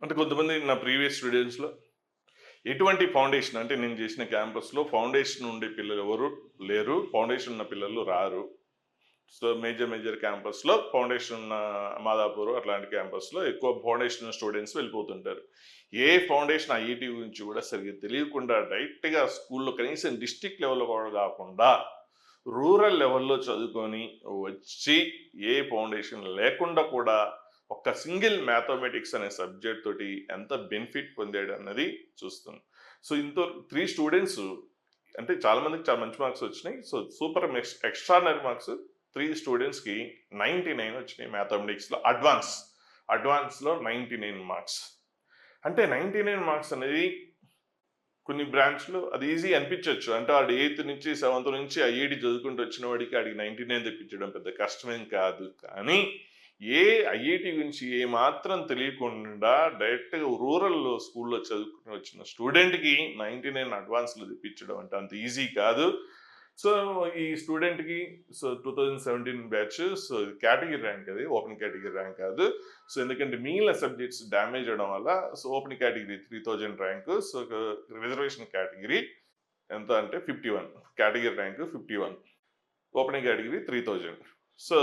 అంటే కొంతమంది నా ప్రీవియస్ స్టూడెంట్స్‌లో ఎటువంటి ఫౌండేషన్ అంటే నేను చేసిన క్యాంపస్‌లో ఫౌండేషన్ ఉండే పిల్లలు ఎవరు లేరు. ఫౌండేషన్ ఉన్న పిల్లలు రారు. సో, మేజర్ క్యాంపస్‌లో ఫౌండేషన్ ఉన్న మాదాపూర్ అట్లాంటి క్యాంపస్‌లో ఎక్కువ ఫౌండేషన్ స్టూడెంట్స్ వెళ్ళిపోతుంటారు. ఏ ఫౌండేషన్ ఐఐటీ గురించి కూడా సరిగ్గా తెలియకుండా డైరెక్ట్‌గా స్కూల్‌లో కనీసం డిస్ట్రిక్ట్ లెవెల్‌లో కూడా కాకుండా రూరల్ లెవెల్‌లో చదువుకొని వచ్చి ఏ ఫౌండేషన్ లేకుండా కూడా ఒక్క సింగిల్ మ్యాథమెటిక్స్ అనే సబ్జెక్ట్ తోటి ఎంత బెనిఫిట్ పొందాడన్నది చూస్తున్నాం. సో, ఇంతో 3 స్టూడెంట్స్ అంటే చాలా మందికి చాలా మంచి మార్క్స్ వచ్చినాయి. సో, సూపర్ ఎక్స్ట్రార్డినరీ మార్క్స్ 3 స్టూడెంట్స్‌కి 99 వచ్చినాయి మ్యాథమెటిక్స్‌లో అడ్వాన్స్‌లో 99 మార్క్స్. అంటే 99 మార్క్స్ అనేది కొన్ని బ్రాంచ్‌లో అది ఈజీ అనిపించొచ్చు. అంటే ఆడు 8థ్ నుంచి, 7థ్ నుంచి ఐఐటీ చదువుకుంటూ వచ్చిన వాడికి ఆడికి 99 తెప్పించడం పెద్ద కష్టమేం కాదు. కానీ ఏ ఐఐటీ గురించి ఏమాత్రం తెలియకుండా డైరెక్ట్‌గా రూరల్‌లో స్కూల్‌లో చదువుకొని వచ్చిన స్టూడెంట్‌కి 99 అడ్వాన్స్‌లో తెప్పించడం అంటే అంత ఈజీ కాదు. సో, ఈ స్టూడెంట్‌కి 2017 బ్యాచ్. సో, కేటగిరీ ర్యాంక్ అది. ఓపెన్ కేటగిరీ ర్యాంక్ కాదు. సో, ఎందుకంటే మిగిలిన సబ్జెక్ట్స్ డ్యామేజ్ అవ్వడం వల్ల so, open category 3000 rank. So, reservation category ఎంత అంటే 51. Category rank 51. Open category 3000. So,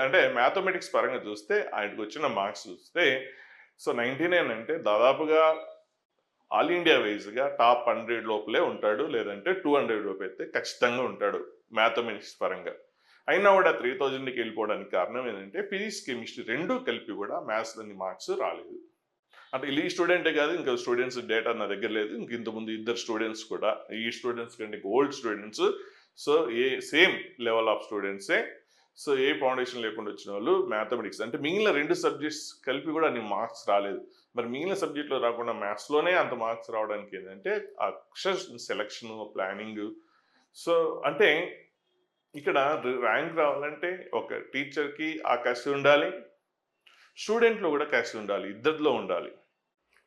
అంటే మ్యాథమెటిక్స్ పరంగా చూస్తే ఆయనకొచ్చిన మార్క్స్ చూస్తే సో, 99 అంటే దాదాపుగా ఆల్ ఇండియా వైజ్‌గా టాప్ 100 లోపలే ఉంటాడు. లేదంటే 200 లోపైతే ఖచ్చితంగా ఉంటాడు మ్యాథమెటిక్స్ పరంగా. అయినా కూడా 3000కి వెళ్ళిపోవడానికి కారణం ఏంటంటే ఫిజిక్స్, కెమిస్ట్రీ 2 కలిపి కూడా మ్యాథ్స్‌లోని మార్క్స్ రాలేదు. అంటే ఈ స్టూడెంటే కాదు ఇంకా స్టూడెంట్స్ డేటా నా దగ్గర లేదు. ఇంక ఇంతకుముందు ఇద్దరు స్టూడెంట్స్ కూడా ఈ స్టూడెంట్స్ కంటే old students. So, same level of స్టూడెంట్సే. సో, ఏ ఫౌండేషన్ లేకుండా వచ్చిన వాళ్ళు మ్యాథమెటిక్స్ అంటే మిగిలిన 2 సబ్జెక్ట్స్ కలిపి కూడా అన్ని మార్క్స్ రాలేదు. మరి మిగిలిన సబ్జెక్ట్‌లో రాకుండా మ్యాథ్స్‌లోనే అంత మార్క్స్ రావడానికి ఏంటంటే ఆ అక్షర్ సెలక్షను, ప్లానింగు. సో, అంటే ఇక్కడ ర్యాంక్ రావాలంటే ఒక టీచర్‌కి ఆ కసి ఉండాలి. స్టూడెంట్‌లో కూడా కసి ఉండాలి. ఇద్దరిలో ఉండాలి.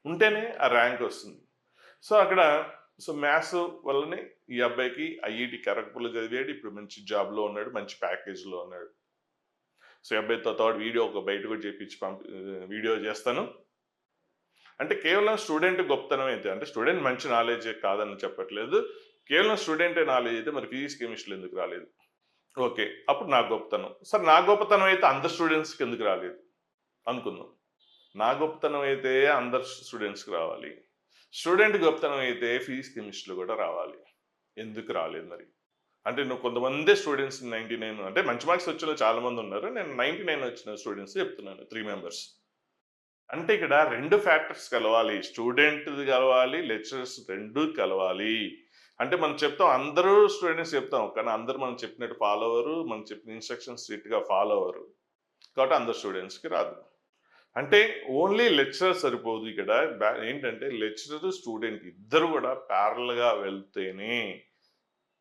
ఉంటేనే ఆ ర్యాంక్ వస్తుంది. సో, అక్కడ మ్యాథ్స్ వల్లనే ఈ అబ్బాయికి ఐఐటీ ఖరగ్‌పూర్‌లో చదివాడు. ఇప్పుడు మంచి జాబ్‌లో ఉన్నాడు. మంచి ప్యాకేజ్‌లో ఉన్నాడు. సో, ఈ అబ్బాయితో వీడియో ఒక బయట కూడా చేపించి వీడియో చేస్తాను. అంటే కేవలం స్టూడెంట్ గొప్పతనం అయితే అంటే స్టూడెంట్ మంచి నాలెడ్జే కాదని చెప్పట్లేదు. కేవలం స్టూడెంటే నాలెడ్జ్ అయితే మరి ఫిజిక్స్, కెమిస్ట్రీలో ఎందుకు రాలేదు? ఓకే. అప్పుడు నా గొప్పతనం. సరే నా గొప్పతనం అయితే అందరు స్టూడెంట్స్‌కి ఎందుకు రాలేదు? అనుకుందాం. నా గొప్పతనం అయితే అందరు స్టూడెంట్స్‌కి రావాలి. స్టూడెంట్ గొప్పతనం అయితే ఫిజిక్స్, కెమిస్ట్రీలో కూడా రావాలి. ఎందుకు రాలేదు మరి? అంటే నువ్వు కొంతమందే స్టూడెంట్స్ 99 అంటే మంచి మార్క్స్ వచ్చేవాళ్ళు చాలా మంది ఉన్నారు. నేను 99 వచ్చిన స్టూడెంట్స్ చెప్తున్నాను 3 మెంబర్స్. అంటే ఇక్కడ 2 ఫ్యాక్టర్స్ కలవాలి. స్టూడెంట్‌ది కలవాలి, లెక్చరర్స్ 2 కలవాలి. అంటే మనం చెప్తాం అందరూ స్టూడెంట్స్ చెప్తాం. కానీ అందరూ మనం చెప్పినట్టు ఫాలో అవ్వరు. మనం చెప్పిన ఇన్‌స్ట్రక్షన్స్ స్ట్రిక్ట్‌గా ఫాలో అవ్వరు. కాబట్టి అందరు స్టూడెంట్స్‌కి రాదు. అంటే ఓన్లీ లెక్చరర్ సరిపోదు ఇక్కడ. ఏంటంటే లెక్చరర్, స్టూడెంట్ ఇద్దరు కూడా ప్యారలల్‌గా వెళ్తేనే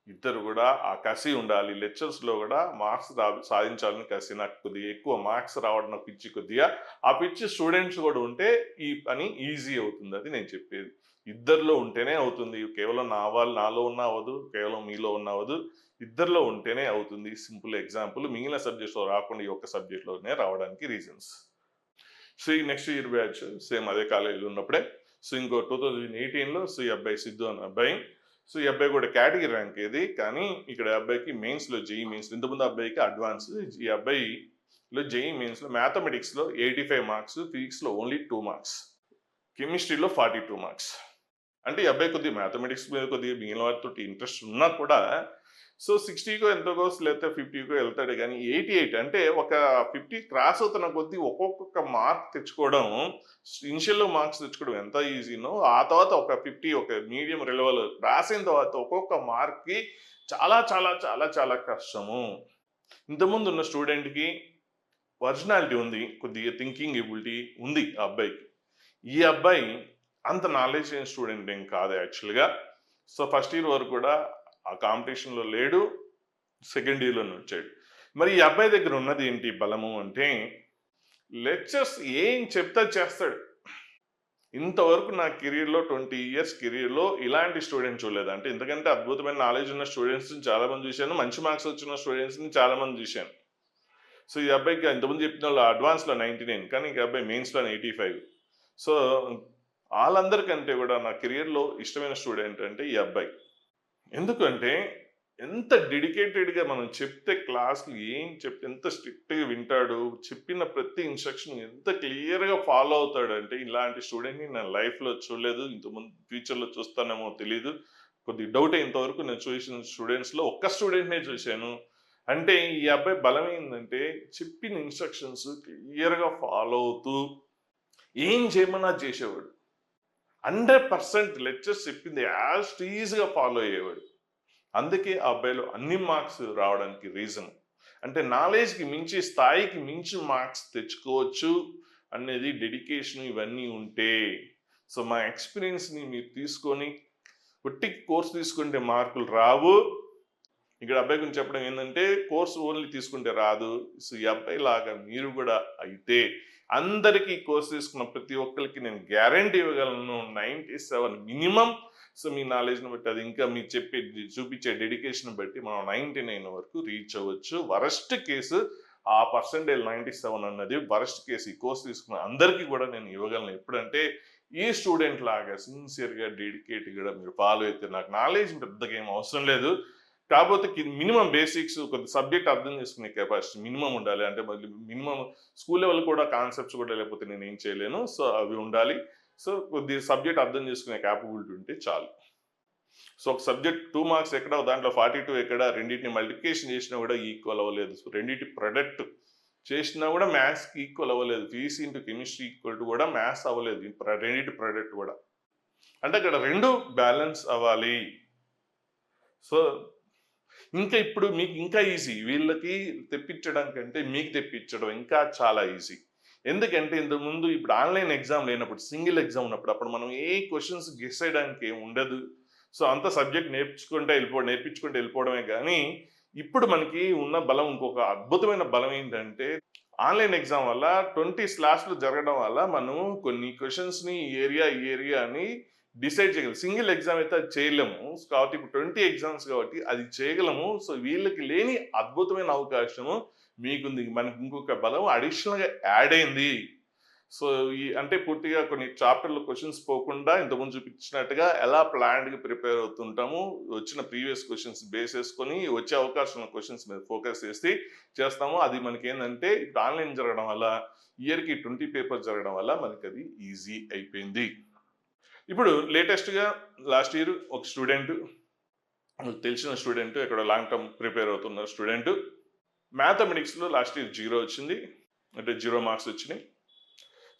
ఇద్దరు కూడా ఆ కసి ఉండాలి. లెక్చర్స్‌లో కూడా మార్క్స్ సాధించాలని కసి. నాకు కొద్దిగా ఎక్కువ మార్క్స్ రావడం నాకు పిచ్చి కొద్దిగా. ఆ పిచ్చి స్టూడెంట్స్ కూడా ఉంటే ఈ పని ఈజీ అవుతుంది. అది నేను చెప్పేది. ఇద్దరిలో ఉంటేనే అవుతుంది. కేవలం నాలో ఉన్నా అవ్వదు. కేవలం మీలో ఉన్నా అవ్వదు. ఇద్దరిలో ఉంటేనే అవుతుంది. సింపుల్ ఎగ్జాంపుల్ మిగిలిన సబ్జెక్ట్స్‌లో రాకుండా ఈ ఒక్క సబ్జెక్ట్‌లోనే రావడానికి రీజన్స్. సో, ఈ నెక్స్ట్ ఇయర్ బ్యాచ్ సేమ్ అదే కాలేజీలో ఉన్నప్పుడే. సో, ఇంకో 2018లో ఈ అబ్బాయి సిద్ధు అనే అబ్బాయి. సో, ఈ అబ్బాయి కూడా కేటగిరీ ర్యాంక్ ఇది. కానీ ఇక్కడ అబ్బాయికి మెయిన్స్‌లో జేఈఈ మెయిన్స్ ఇంతకుముందు అబ్బాయికి అడ్వాన్స్. ఈ అబ్బాయిలో జేఈఈ మెయిన్స్‌లో మ్యాథమెటిక్స్‌లో 85 మార్క్స్, ఫిజిక్స్‌లో ఓన్లీ 2 మార్క్స్, కెమిస్ట్రీలో 42 మార్క్స్. అంటే ఈ అబ్బాయి కొద్దిగా మ్యాథమెటిక్స్ మీద కొద్దిగా మిగిలిన వాటితోటి ఇంట్రెస్ట్ ఉన్నా కూడా 60కో ఎంతకో లేకపోతే 50కో వెళ్తాడు కానీ 88 అంటే ఒక 50 క్రాస్ అవుతున్న కొద్దీ ఒక్కొక్క మార్క్ తెచ్చుకోవడం ఇనిషియల్‌లో మార్క్స్ తెచ్చుకోవడం ఎంత ఈజీనో ఆ తర్వాత ఒక 50 ఒక మీడియం లెవెల్ రాసిన తర్వాత ఒక్కొక్క మార్క్‌కి చాలా చాలా చాలా చాలా కష్టము. ఇంతకుముందు ఉన్న స్టూడెంట్‌కి ఒరిజినాలిటీ ఉంది. కొద్దిగా థింకింగ్ ఎబిలిటీ ఉంది ఆ అబ్బాయికి. ఈ అబ్బాయి అంత నాలెడ్జ్ లేని స్టూడెంట్ ఏం కాదు యాక్చువల్‌గా. సో, ఫస్ట్ ఇయర్ వరకు కూడా ఆ కాంపిటీషన్‌లో లేడు. సెకండ్ ఇయర్‌లోనే వచ్చాడు. మరి ఈ అబ్బాయి దగ్గర ఉన్నది ఏంటి బలము అంటే, లెక్చర్స్ ఏం చెప్తే అది చేస్తాడు. ఇంతవరకు నా కెరియర్‌లో 20 ఇయర్స్ కెరియర్‌లో ఇలాంటి స్టూడెంట్ చూడలేదు. అంటే ఇంతకంటే అద్భుతమైన నాలెడ్జ్ ఉన్న స్టూడెంట్స్‌ని చాలా మంది చూశాను. మంచి మార్క్స్ వచ్చిన స్టూడెంట్స్‌ని చాలా మంది చూశాను. సో, ఈ అబ్బాయికి ఇంతకుముందు చెప్పినోళ్ళు అడ్వాన్స్‌లో 99 కానీ ఈ అబ్బాయి మెయిన్స్‌లో 85. సో వాళ్ళందరికంటే కూడా నా కెరియర్‌లో ఇష్టమైన స్టూడెంట్ అంటే ఈ అబ్బాయి. ఎందుకంటే ఎంత డెడికేటెడ్‌గా మనం చెప్తే క్లాస్‌లో ఏం చెప్తే ఎంత స్ట్రిక్ట్‌గా వింటాడు. చెప్పిన ప్రతి ఇన్‌స్ట్రక్షన్ ఎంత క్లియర్‌గా ఫాలో అవుతాడంటే ఇలాంటి స్టూడెంట్‌ని నా లైఫ్‌లో చూడలేదు. ఇంతకుముందు ఫ్యూచర్‌లో చూస్తానేమో తెలీదు. కొద్దిగా డౌటే ఇంతవరకు నేను చూసిన స్టూడెంట్స్‌లో ఒక్క స్టూడెంట్‌నే చూశాను. అంటే ఈ అబ్బాయి బలం ఏందంటే చెప్పిన ఇన్‌స్ట్రక్షన్స్ క్లియర్‌గా ఫాలో అవుతూ ఏం చేయమన్నా చేసేవాడు. 100% లెక్చర్స్ చెప్పింది యాజ్ టీజ్‌గా ఫాలో అయ్యేవాడు. అందుకే ఆ అబ్బాయిలో అన్ని మార్క్స్ రావడానికి రీజన్. అంటే నాలెడ్జ్‌కి మించి, స్థాయికి మించి మార్క్స్ తెచ్చుకోవచ్చు అనేది డెడికేషన్ ఇవన్నీ ఉంటే. సో, మా ఎక్స్‌పీరియన్స్‌ని మీరు తీసుకొని ఒట్టి కోర్స్ తీసుకుంటే మార్కులు రావు. ఇక్కడ అబ్బాయి గురించి చెప్పడం ఏందంటే, కోర్స్ ఓన్లీ తీసుకుంటే రాదు. సో, ఈ అబ్బాయిలాగా మీరు గూడా అయితే, అందరికీ కోర్స్ తీసుకున్న ప్రతి ఒక్కళ్ళకి నేను గ్యారంటీ ఇవ్వగలను. 97 మినిమమ్. సో, మీ నాలెడ్జ్‌ని బట్టి అది ఇంకా మీరు చూపించే డెడికేషన్ బట్టి మనం 99 వరకు రీచ్ అవ్వచ్చు. వరస్ట్ కేసు ఆ పర్సెంటేజ్ 97 అన్నది వరస్ట్ కేస్. ఈ కోర్స్ తీసుకున్న అందరికీ కూడా నేను ఇవ్వగలను. ఎప్పుడంటే, ఈ స్టూడెంట్ లాగా సిన్సియర్‌గా, డెడికేట్‌గా మీరు ఫాలో అయితే నాకు నాలెడ్జ్ పెద్దగా ఏం అవసరం లేదు. కాకపోతే మినిమం బేసిక్స్ కొద్ది సబ్జెక్ట్ అర్థం చేసుకునే కెపాసిటీ మినిమం ఉండాలి. అంటే మళ్ళీ మినిమం స్కూల్ లెవెల్ కూడా కాన్సెప్ట్స్ కూడా లేకపోతే నేనేం చేయలేను. సో, అవి ఉండాలి. సో, కొద్ది సబ్జెక్ట్ అర్థం చేసుకునే కేపబిలిటీ ఉంటే చాలు. సో, ఒక సబ్జెక్ట్ 2 మార్క్స్ ఎక్కడ, దాంట్లో 42 ఎక్కడ, రెండిటిని మల్టిప్లికేషన్ చేసినా కూడా ఈక్వల్ అవ్వలేదు. సో, రెండిటి ప్రొడక్ట్ చేసినా కూడా మ్యాథ్స్‌కి ఈక్వల్ అవ్వలేదు. Physics into chemistry equal to కూడా మ్యాథ్స్ అవ్వలేదు. రెండిటి ప్రొడక్ట్ కూడా. అంటే అక్కడ 2 బ్యాలెన్స్ అవ్వాలి. సో, ఇంకా ఇప్పుడు మీకు ఇంకా ఈజీ. వీళ్ళకి తెప్పించడం కంటే మీకు తెప్పించడం ఇంకా చాలా ఈజీ. ఎందుకంటే ఇంతకుముందు ఇప్పుడు ఆన్‌లైన్ ఎగ్జామ్ లేనప్పుడు, సింగిల్ ఎగ్జామ్ ఉన్నప్పుడు అప్పుడు మనం ఏ క్వెషన్స్ గెస్ చేయడానికి ఏమి ఉండదు. సో, అంత సబ్జెక్ట్ నేర్పించుకుంటూ వెళ్ళిపోవడమే గానీ, ఇప్పుడు మనకి ఉన్న బలం ఇంకొక అద్భుతమైన బలం ఏంటంటే, ఆన్‌లైన్ ఎగ్జామ్ వల్ల 20 స్లాష్‌లు జరగడం వల్ల మనం కొన్ని క్వెషన్స్‌ని ఈ ఏరియా అని డిసైడ్ చేయగలం. సింగిల్ ఎగ్జామ్ అయితే అది చేయలేము. కాబట్టి ఇప్పుడు 20 ఎగ్జామ్స్ కాబట్టి అది చేయగలము. సో, వీళ్ళకి లేని అద్భుతమైన అవకాశము మీకుంది. మనకి ఇంకొక బలం అడిషనల్‌గా యాడ్ అయింది. సో, అంటే పూర్తిగా కొన్ని చాప్టర్‌లో క్వెషన్స్ పోకుండా ఇంతకుముందు చూపించినట్టుగా ఎలా ప్లాన్డ్‌గా ప్రిపేర్ అవుతుంటాము. వచ్చిన ప్రీవియస్ క్వెషన్స్ బేస్ చేసుకొని వచ్చే అవకాశం ఉన్న క్వెషన్స్ మీద ఫోకస్ చేసి చేస్తాము. అది మనకేందంటే ఇప్పుడు ఆన్‌లైన్ జరగడం వల్ల ఇయర్‌కి 20 పేపర్స్ జరగడం వల్ల మనకది ఈజీ అయిపోయింది. ఇప్పుడు లేటెస్ట్‌గా లాస్ట్ ఇయర్ ఒక స్టూడెంట్, తెలిసిన స్టూడెంట్ ఎక్కడో లాంగ్ టర్మ్ ప్రిపేర్ అవుతున్న స్టూడెంట్ మ్యాథమెటిక్స్‌లో లాస్ట్ ఇయర్ 0 వచ్చింది. అంటే 0 మార్క్స్ వచ్చినాయి.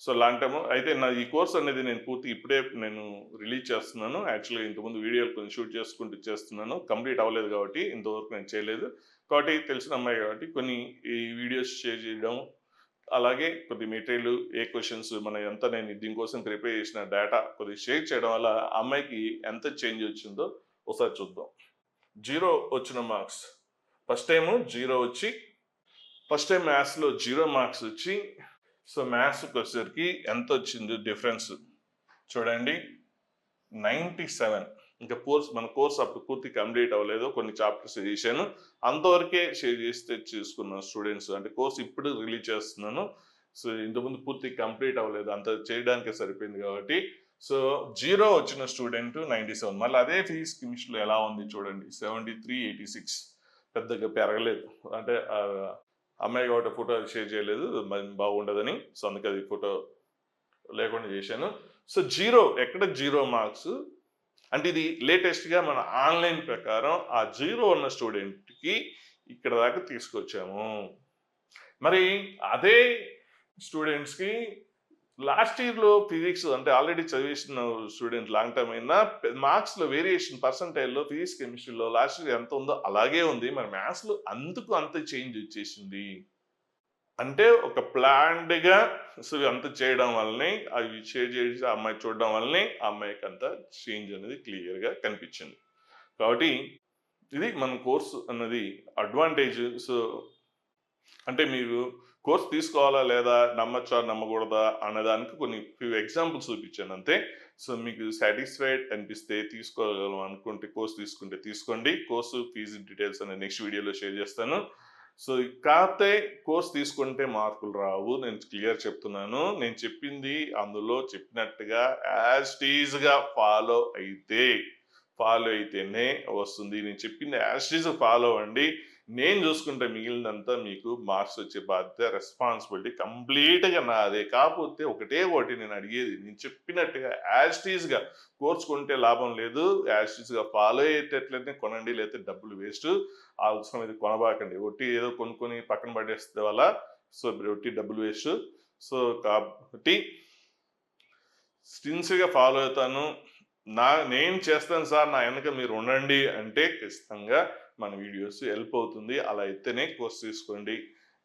సో, లాంగ్ టర్మ్ అయితే నా ఈ కోర్స్ అనేది నేను ఇప్పుడే నేను రిలీజ్ చేస్తున్నాను. యాక్చువల్‌గా ఇంతకుముందు వీడియోలు కొన్ని షూట్ చేసుకుంటూ చేస్తున్నాను. కంప్లీట్ అవ్వలేదు కాబట్టి ఇంతవరకు నేను చేయలేదు. కాబట్టి తెలిసిన అమ్మాయి కాబట్టి కొన్ని ఈ వీడియోస్ షేర్ చేయడం, అలాగే కొద్ది మెటీరియల్ ఏ క్వెషన్స్ మనం ఎంత నేను దీనికోసం ప్రిపేర్ చేసిన డేటా కొద్దిగా షేర్ చేయడం వల్ల ఆ అమ్మాయికి ఎంత చేంజ్ వచ్చిందో ఒకసారి చూద్దాం. 0 వచ్చిన మార్క్స్. ఫస్ట్ టైము 0 వచ్చి, ఫస్ట్ టైం మ్యాథ్స్‌లో 0 మార్క్స్ వచ్చి, సో, మ్యాథ్స్‌కొచ్చేసరికి ఎంతొచ్చింది డిఫరెన్స్ చూడండి. 97. ఇంకా మన కోర్స్ అప్పుడు పూర్తి కంప్లీట్ అవ్వలేదు. కొన్ని చాప్టర్స్ చేశాను. అంతవరకే షేర్ చేస్తే చేసుకున్న స్టూడెంట్స్. అంటే కోర్స్ ఇప్పుడు రిలీజ్ చేస్తున్నాను. సో, ఇంతకుముందు పూర్తి కంప్లీట్ అవ్వలేదు. అంత చేయడానికే సరిపోయింది కాబట్టి. సో, 0 వచ్చిన స్టూడెంట్ 97. మళ్ళీ అదే ఫిజిక్స్, కెమిస్ట్రీలో ఎలా ఉంది చూడండి. 73, 86 పెద్దగా పెరగలేదు. అంటే అమ్మాయి కాబట్టి ఫోటో షేర్ చేయలేదు. మరి బాగుండదని. సో, అందుకే అది ఫోటో లేకుండా చేశాను. సో, 0 ఎక్కడ 0 మార్క్స్ అంటే ఇది లేటెస్ట్‌గా మన ఆన్‌లైన్ ప్రకారం ఆ 0 ఉన్న స్టూడెంట్‌కి ఇక్కడ దాకా తీసుకొచ్చాము. మరి అదే స్టూడెంట్స్‌కి లాస్ట్ ఇయర్‌లో ఫిజిక్స్ అంటే ఆల్రెడీ చదివేసిన స్టూడెంట్ లాంగ్ టర్మ్ అయినా మార్క్స్‌లో వేరియేషన్ పర్సెంటైల్‌లో ఫిజిక్స్, కెమిస్ట్రీలో లాస్ట్ ఇయర్ ఎంత ఉందో అలాగే ఉంది. మరి మ్యాథ్స్‌లో అందుకు అంత చేంజ్ వచ్చేసింది. అంటే ఒక ప్లాన్డ్‌గా సో, అంత చేయడం వల్లనే అవి షేర్ చేసి ఆ అమ్మాయి చూడడం వల్లనే ఆ అమ్మాయికి అంత చేంజ్ అనేది క్లియర్‌గా కనిపించింది. కాబట్టి ఇది మన కోర్స్ అన్నది అడ్వాంటేజ్. సో, అంటే మీరు కోర్స్ తీసుకోవాలా లేదా, నమ్మచ్చా, నమ్మకూడదా అన్నదానికి కొన్ని ఫ్యూ ఎగ్జాంపుల్స్ చూపించాను అంతే. సో, మీకు సాటిస్ఫైడ్ అనిపిస్తే తీసుకోగలం అనుకుంటే కోర్స్ తీసుకుంటే తీసుకోండి. కోర్సు ఫీజు డీటెయిల్స్ అనేది నెక్స్ట్ వీడియోలో షేర్ చేస్తాను. సో కాకపోతే కోర్స్ తీసుకుంటే మార్కులు రావు. నేను క్లియర్ చెప్తున్నాను. నేను చెప్పింది అందులో చెప్పినట్టుగా యాజ్ టీజ్‌గా ఫాలో అయితేనే వస్తుంది. నేను చెప్పింది యాజ్ టీజ్ ఫాలో అవ్వండి. నేను చూసుకుంటే మిగిలినదంతా మీకు మార్క్స్ వచ్చే బాధ్యత, రెస్పాన్సిబిలిటీ కంప్లీట్‌గా నాదే. కాకపోతే ఒకటే ఒకటి నేను అడిగేది, నేను చెప్పినట్టుగా యాజ్ టీజ్‌గా కోర్స్ కొంటే లాభం లేదు. యాజ్ టీజ్‌గా ఫాలో అయ్యేటట్లయితే కొనండి. లేకపోతే డబ్బులు వేస్ట్. అవసరం ఇది కొనబాకండి. ఒట్టి ఏదో కొనుక్కొని పక్కన పడేస్తే వల్ల సో ఒట్టి డబ్బులు వేస్ట్. సో కాబట్టి సిన్సియర్‌గా ఫాలో అవుతాను. నేను చేస్తాను సార్ నా వెనక మీరు ఉండండి అంటే ఖచ్చితంగా మన వీడియోస్ హెల్ప్ అవుతుంది. అలా అయితేనే కోర్స్ తీసుకోండి.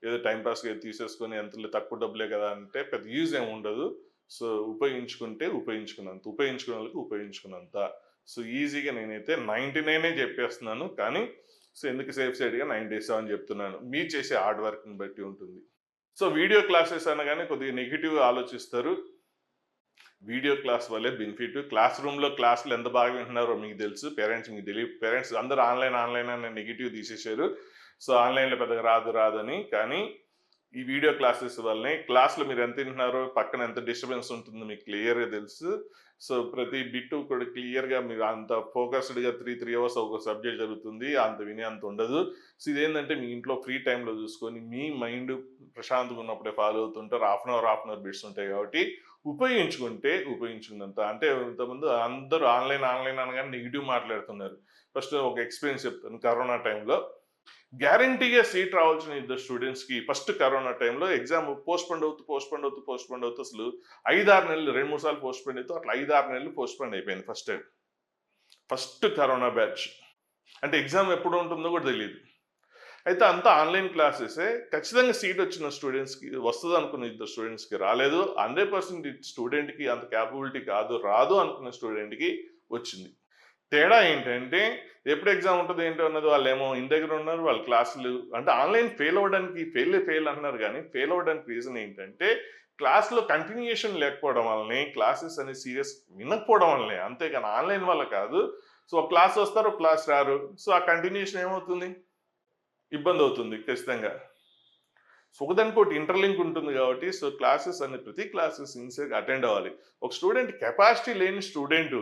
ఏదో టైం పాస్‌గా తీసేసుకొని ఎంతలే తక్కువ డబ్బులే కదా అంటే పెద్ద యూజ్ ఏమి ఉండదు. సో ఉపయోగించుకుంటే ఉపయోగించుకున్నంత, ఉపయోగించుకునే వాళ్ళకి ఉపయోగించుకున్నంత. సో ఈజీగా నేనైతే 99 చెప్పేస్తున్నాను. కానీ సో ఎందుకు సేఫ్ సైడ్‌గా 97 చెప్తున్నాను. మీరు చేసే హార్డ్ వర్క్‌ని బట్టి ఉంటుంది. సో వీడియో క్లాసెస్ అనగానే కొద్దిగా నెగెటివ్‌గా ఆలోచిస్తారు. వీడియో క్లాస్ వల్లే బెనిఫిట్. క్లాస్ రూమ్‌లో క్లాసులు ఎంత బాగా వింటున్నారో మీకు తెలుసు. పేరెంట్స్ మీకు తెలియదు. పేరెంట్స్ అందరూ ఆన్‌లైన్ అనే నెగెటివ్ తీసేశారు. సో ఆన్‌లైన్‌లో పెద్దగా రాదని. కానీ ఈ వీడియో క్లాసెస్ వల్లనే క్లాస్‌లో మీరు ఎంత వింటున్నారో పక్కన ఎంత డిస్టర్బెన్స్ ఉంటుందో మీకు క్లియర్‌గా తెలుసు. సో ప్రతి బిట్టు కూడా క్లియర్‌గా మీరు అంత ఫోకస్డ్‌గా 3 అవర్స్ ఒక సబ్జెక్ట్ జరుగుతుంది. అంత వినే అంత ఉండదు. సో ఇదేంటంటే మీ ఇంట్లో ఫ్రీ టైమ్‌లో చూసుకొని మీ మైండ్ ప్రశాంతంగా ఉన్నప్పుడే ఫాలో అవుతుంటారు. హాఫ్ అన్ అవర్ బిట్స్ ఉంటాయి కాబట్టి ఉపయోగించుకున్నంత. అంటే ఇంతకుముందు అందరూ ఆన్‌లైన్ అనగానే నెగెటివ్ మాట్లాడుతున్నారు. ఫస్ట్ ఒక ఎక్స్‌పీరియన్స్ చెప్తాను. కరోనా టైంలో గ్యారంటీగా సీట్ రావాల్సిన ఇద్దరు స్టూడెంట్స్‌కి ఫస్ట్ కరోనా టైంలో ఎగ్జామ్ పోస్ట్‌పోన్ అవుతూ అసలు 5, 6 నెలలు 2, 3 సార్లు పోస్ట్‌పోన్ అవుతూ అట్లా 5, 6 నెలలు పోస్ట్‌పోన్ అయిపోయింది first time. First corona batch. అంటే ఎగ్జామ్ ఎప్పుడు ఉంటుందో కూడా తెలీదు. అయితే అంతా ఆన్‌లైన్ క్లాసెసే. ఖచ్చితంగా సీట్ వచ్చిన స్టూడెంట్స్‌కి వస్తదనుకున్న ఇద్దరు స్టూడెంట్స్‌కి రాలేదు. 100% స్టూడెంట్‌కి అంత కేపబిలిటీ రాదు అనుకున్న స్టూడెంట్‌కి వచ్చింది. తేడా ఏంటంటే ఎప్పుడు ఎగ్జామ్ ఉంటది ఏంటో అన్నది వాళ్ళేమో ఇంటి దగ్గర ఉన్నారు. వాళ్ళ క్లాసులు అంటే ఆన్‌లైన్ ఫెయిల్ అవ్వడానికి ఫెయిల్ అంటున్నారు గానీ, ఫెయిల్ అవ్వడానికి రీజన్ ఏంటంటే క్లాస్‌లో కంటిన్యూయేషన్ లేకపోవడం వల్లనే, క్లాసెస్ అనేది సీరియస్ వినకపోవడం వల్లనే. అంతేగాని ఆన్‌లైన్ వల్ల కాదు. సో, ఒక క్లాస్ వస్తారు, ఒక క్లాస్ రారు. సో, ఆ కంటిన్యూయేషన్ ఏమవుతుంది? ఇబ్బందవుతుంది ఖచ్చితంగా. సో, ఒకదానికొకటి ఇంటర్‌లింక్ ఉంటుంది కాబట్టి సో, క్లాసెస్ అనే ప్రతి క్లాసెస్ సిన్సియర్‌గా అటెండ్ అవ్వాలి. ఒక స్టూడెంట్ కెపాసిటీ లేని స్టూడెంటు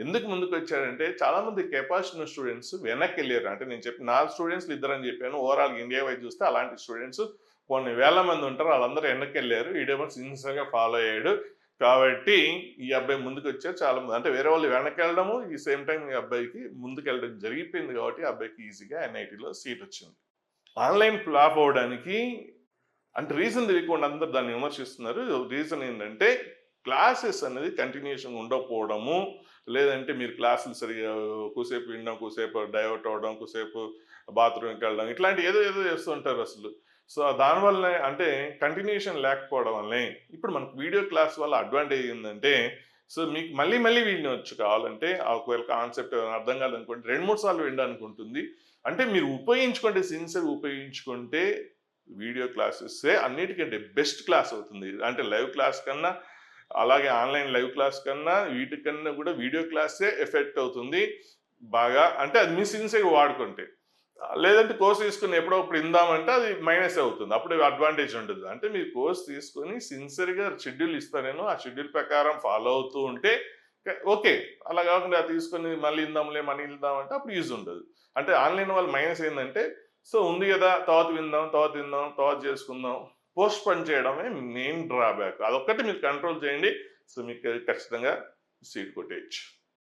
ఎందుకు ముందుకొచ్చాడంటే చాలామంది కెపాసిటీ ఉన్న స్టూడెంట్స్ వెనక్కెళ్ళారు. అంటే నేను చెప్పిన 4 స్టూడెంట్స్‌లో ఇద్దరని చెప్పాను. ఓవరాల్‌గా ఇండియా వైస్ చూస్తే అలాంటి స్టూడెంట్స్ కొన్ని వేల మంది ఉంటారు. వాళ్ళందరూ వెనక్కెళ్ళారు. ఈడేమో సిన్సియర్‌గా ఫాలో అయ్యాడు. కాబట్టి ఈ అబ్బాయి ముందుకొచ్చారు. చాలా మంది అంటే వేరే వాళ్ళు వెనక్కెళ్ళడము, ఈ సేమ్ టైమ్ ఈ అబ్బాయికి ముందుకెళ్ళడం జరిగిపోయింది కాబట్టి ఆ అబ్బాయికి ఈజీగా ఎన్‌ఐటీలో సీట్ వచ్చింది. ఆన్‌లైన్ ఫ్లాప్ అవ్వడానికి అంటే రీజన్ తెలియకుండా అందరూ దాన్ని విమర్శిస్తున్నారు. రీజన్ ఏంటంటే క్లాసెస్ అనేది కంటిన్యూయేషన్ ఉండకపోవడము, లేదంటే మీరు క్లాసులు సరిగ్గా కూసేపు వినడం, కూసేపు డైవర్ట్ అవ్వడం, కూసేపు బాత్రూమ్‌కి వెళ్ళడం ఇట్లాంటి ఏదో చేస్తూ ఉంటారు అసలు. సో, దానివల్లనే అంటే కంటిన్యూయేషన్ లేకపోవడం వల్లనే ఇప్పుడు మనకు వీడియో క్లాస్ వల్ల అడ్వాంటేజ్ ఏందంటే సో, మీకు మళ్ళీ వినొచ్చు కావాలంటే ఒకవేళ కాన్సెప్ట్ అర్థం కాదనుకోండి 2, 3 సార్లు వినడానికి ఉంటుంది. అంటే మీరు సిన్సియర్‌గా ఉపయోగించుకుంటే వీడియో క్లాసెసే అన్నిటికంటే బెస్ట్ క్లాస్ అవుతుంది. అంటే లైవ్ క్లాస్ కన్నా, అలాగే ఆన్‌లైన్ లైవ్ క్లాస్ కన్నా, వీటికన్నా కూడా వీడియో క్లాసే ఎఫెక్ట్ అవుతుంది. బాగా అంటే అది మీ సిన్సియర్‌గా వాడుకుంటే. లేదంటే కోర్స్ తీసుకొని ఎప్పుడో అప్పుడు ఇందామంటే అది మైనస్ అవుతుంది. అప్పుడు అడ్వాంటేజ్ ఉండదు. అంటే మీరు కోర్స్ తీసుకొని సిన్సియర్‌గా షెడ్యూల్ ఇస్తా నేను. ఆ షెడ్యూల్ ప్రకారం ఫాలో అవుతూ ఉంటే ఓకే. అలా కాకుండా తీసుకొని మళ్ళీ మనీ ఇందాం అంటే అప్పుడు యూజ్ ఉండదు. అంటే ఆన్‌లైన్ వల్ల మైనస్ ఏందంటే సో, ఉంది గదా! తర్వాత చేసుకుందాం. పోస్ట్‌పోన్ చేయడమే మెయిన్ డ్రాబ్యాక్. అదొక్కటి మీరు కంట్రోల్ చేయండి. సో, మీకు ఖచ్చితంగా సీట్ కొట్టేయొచ్చు.